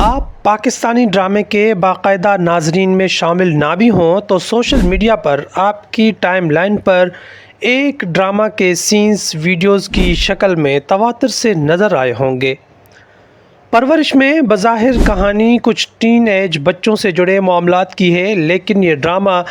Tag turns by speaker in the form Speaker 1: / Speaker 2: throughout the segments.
Speaker 1: آپ پاکستانی ڈرامے کے باقاعدہ ناظرین میں شامل نہ بھی ہوں تو سوشل میڈیا پر آپ کی ٹائم لائن پر ایک ڈرامہ کے سینز ویڈیوز کی شکل میں تواتر سے نظر آئے ہوں گے۔ پرورش میں بظاہر کہانی کچھ ٹین ایج بچوں سے جڑے معاملات کی ہے، لیکن یہ ڈرامہ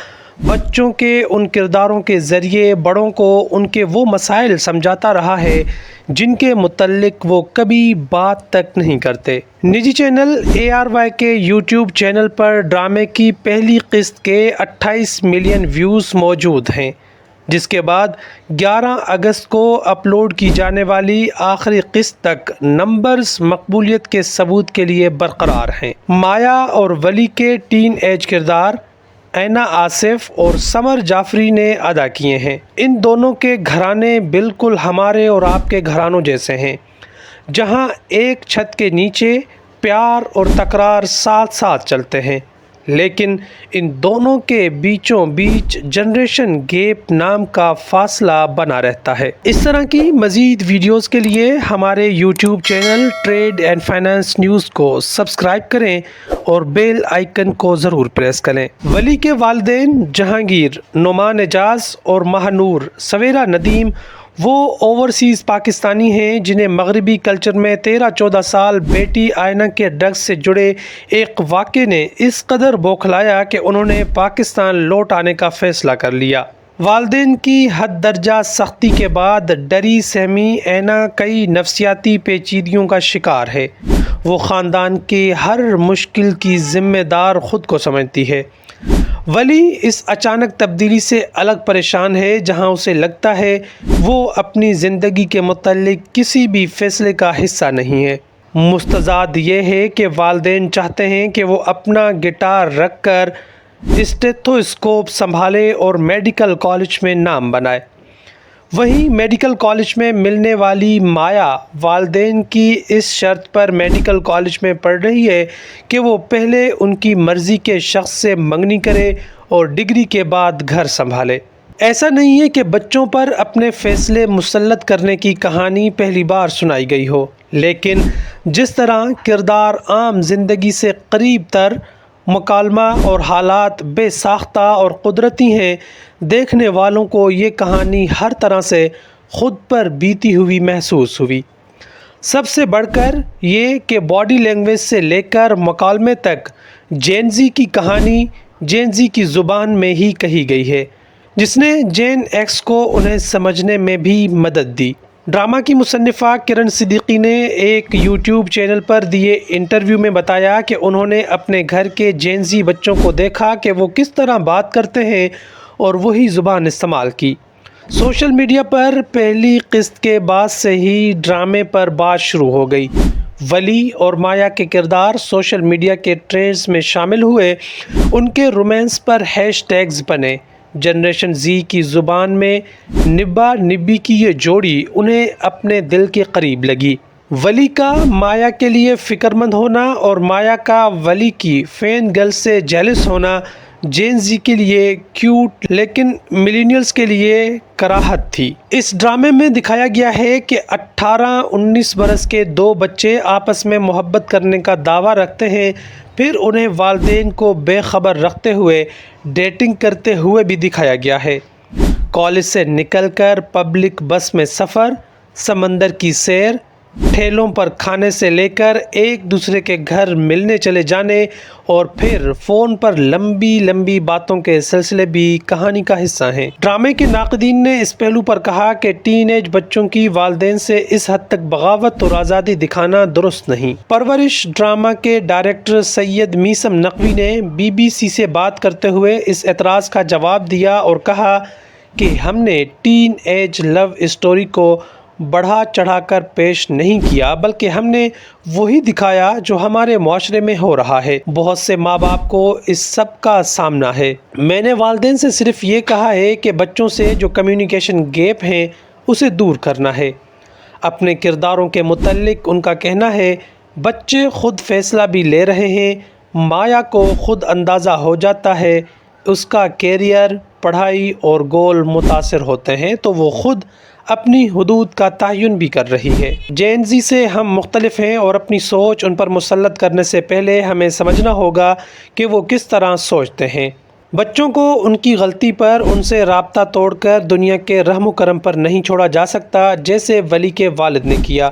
Speaker 1: بچوں کے ان کرداروں کے ذریعے بڑوں کو ان کے وہ مسائل سمجھاتا رہا ہے جن کے متعلق وہ کبھی بات تک نہیں کرتے۔ نجی چینل ARY کے یوٹیوب چینل پر ڈرامے کی پہلی قسط کے 28 ملین ویوز موجود ہیں، جس کے بعد 11 اگست کو اپلوڈ کی جانے والی آخری قسط تک نمبرز مقبولیت کے ثبوت کے لیے برقرار ہیں۔ مایا اور ولی کے ٹین ایج کردار اینا آصف اور سمر جعفری نے ادا کیے ہیں۔ ان دونوں کے گھرانے بالکل ہمارے اور آپ کے گھرانوں جیسے ہیں، جہاں ایک چھت کے نیچے پیار اور تکرار ساتھ ساتھ چلتے ہیں، لیکن ان دونوں کے بیچوں بیچ جنریشن گیپ نام کا فاصلہ بنا رہتا ہے۔ اس طرح کی مزید ویڈیوز کے لیے ہمارے YouTube channel trade and finance news کو سبسکرائب کریں اور بیل آئیکن کو ضرور پریس کریں۔ ولی کے والدین جہانگیر، نعمان اعجاز اور ماہنور سویرا ندیم وہ اوورسیز پاکستانی ہیں جنہیں مغربی کلچر میں 13-14 سال بیٹی آئینہ کے ڈرگز سے جڑے ایک واقعے نے اس قدر بوکھلایا کہ انہوں نے پاکستان لوٹ آنے کا فیصلہ کر لیا۔ والدین کی حد درجہ سختی کے بعد ڈری سہمی اینا کئی نفسیاتی پیچیدگیوں کا شکار ہے۔ وہ خاندان کی ہر مشکل کی ذمہ دار خود کو سمجھتی ہے۔ ولی اس اچانک تبدیلی سے الگ پریشان ہے، جہاں اسے لگتا ہے وہ اپنی زندگی کے متعلق کسی بھی فیصلے کا حصہ نہیں ہے۔ مستزاد یہ ہے کہ والدین چاہتے ہیں کہ وہ اپنا گٹار رکھ کر اسٹیتھوسکوپ سنبھالے اور میڈیکل کالج میں نام بنائے۔ وہیں میڈیکل کالج میں ملنے والی مایا والدین کی اس شرط پر میڈیکل کالج میں پڑھ رہی ہے کہ وہ پہلے ان کی مرضی کے شخص سے منگنی کرے اور ڈگری کے بعد گھر سنبھالے۔ ایسا نہیں ہے کہ بچوں پر اپنے فیصلے مسلط کرنے کی کہانی پہلی بار سنائی گئی ہو، لیکن جس طرح کردار عام زندگی سے قریب تر، مکالمہ اور حالات بے ساختہ اور قدرتی ہیں، دیکھنے والوں کو یہ کہانی ہر طرح سے خود پر بیتی ہوئی محسوس ہوئی۔ سب سے بڑھ کر یہ کہ باڈی لینگویج سے لے کر مکالمے تک جین-زی کی کہانی جین-زی کی زبان میں ہی کہی گئی ہے، جس نے جین ایکس کو انہیں سمجھنے میں بھی مدد دی۔ ڈرامہ کی مصنفہ کرن صدیقی نے ایک یوٹیوب چینل پر دیے انٹرویو میں بتایا کہ انہوں نے اپنے گھر کے جین-زی بچوں کو دیکھا کہ وہ کس طرح بات کرتے ہیں اور وہی زبان استعمال کی۔ سوشل میڈیا پر پہلی قسط کے بعد سے ہی ڈرامے پر بات شروع ہو گئی۔ ولی اور مایا کے کردار سوشل میڈیا کے ٹرینڈز میں شامل ہوئے، ان کے رومانس پر ہیش ٹیگز بنے۔ جنریشن زی کی زبان میں نبا نبی کی یہ جوڑی انہیں اپنے دل کے قریب لگی۔ ولی کا مایا کے لیے فکر مند ہونا اور مایا کا ولی کی فین گرل سے جیلس ہونا جین زی کے لیے کیوٹ لیکن ملینیلز کے لیے کراہت تھی۔ اس ڈرامے میں دکھایا گیا ہے کہ 18-19 برس کے دو بچے آپس میں محبت کرنے کا دعویٰ رکھتے ہیں، پھر انہیں والدین کو بے خبر رکھتے ہوئے ڈیٹنگ کرتے ہوئے بھی دکھایا گیا ہے۔ کالج سے نکل کر پبلک بس میں سفر، سمندر کی سیر، ٹھیلوں پر کھانے سے لے کر ایک دوسرے کے گھر ملنے چلے جانے اور پھر فون پر لمبی لمبی باتوں کے سلسلے بھی کہانی کا حصہ ہیں۔ ڈرامے کے ناقدین نے اس پہلو پر کہا کہ ٹین ایج بچوں کی والدین سے اس حد تک بغاوت اور آزادی دکھانا درست نہیں۔ پرورش ڈرامہ کے ڈائریکٹر سید میثم نقوی نے BBC سے بات کرتے ہوئے اس اعتراض کا جواب دیا اور کہا کہ ہم نے ٹین ایج لو اسٹوری کو بڑھا چڑھا کر پیش نہیں کیا، بلکہ ہم نے وہی دکھایا جو ہمارے معاشرے میں ہو رہا ہے۔ بہت سے ماں باپ کو اس سب کا سامنا ہے۔ میں نے والدین سے صرف یہ کہا ہے کہ بچوں سے جو کمیونیکیشن گیپ ہیں اسے دور کرنا ہے۔ اپنے کرداروں کے متعلق ان کا کہنا ہے، بچے خود فیصلہ بھی لے رہے ہیں۔ مایا کو خود اندازہ ہو جاتا ہے، اس کا کیریئر، پڑھائی اور گول متاثر ہوتے ہیں تو وہ خود اپنی حدود کا تعین بھی کر رہی ہے۔ جین زی سے ہم مختلف ہیں اور اپنی سوچ ان پر مسلط کرنے سے پہلے ہمیں سمجھنا ہوگا کہ وہ کس طرح سوچتے ہیں۔ بچوں کو ان کی غلطی پر ان سے رابطہ توڑ کر دنیا کے رحم و کرم پر نہیں چھوڑا جا سکتا، جیسے ولی کے والد نے کیا۔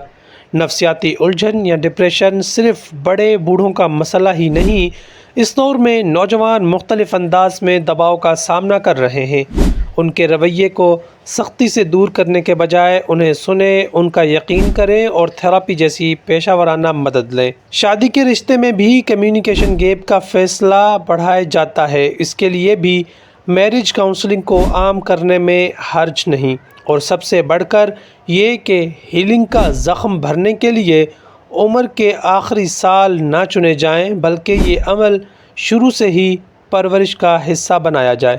Speaker 1: نفسیاتی الجھن یا ڈپریشن صرف بڑے بوڑھوں کا مسئلہ ہی نہیں، اس دور میں نوجوان مختلف انداز میں دباؤ کا سامنا کر رہے ہیں۔ ان کے رویے کو سختی سے دور کرنے کے بجائے انہیں سنیں، ان کا یقین کریں اور تھراپی جیسی پیشہ ورانہ مدد لیں۔ شادی کے رشتے میں بھی کمیونیکیشن گیپ کا فیصلہ بڑھایا جاتا ہے، اس کے لیے بھی میرج کاؤنسلنگ کو عام کرنے میں حرج نہیں، اور سب سے بڑھ کر یہ کہ ہیلنگ کا زخم بھرنے کے لیے عمر کے آخری سال نہ چنے جائیں، بلکہ یہ عمل شروع سے ہی پرورش کا حصہ بنایا جائے۔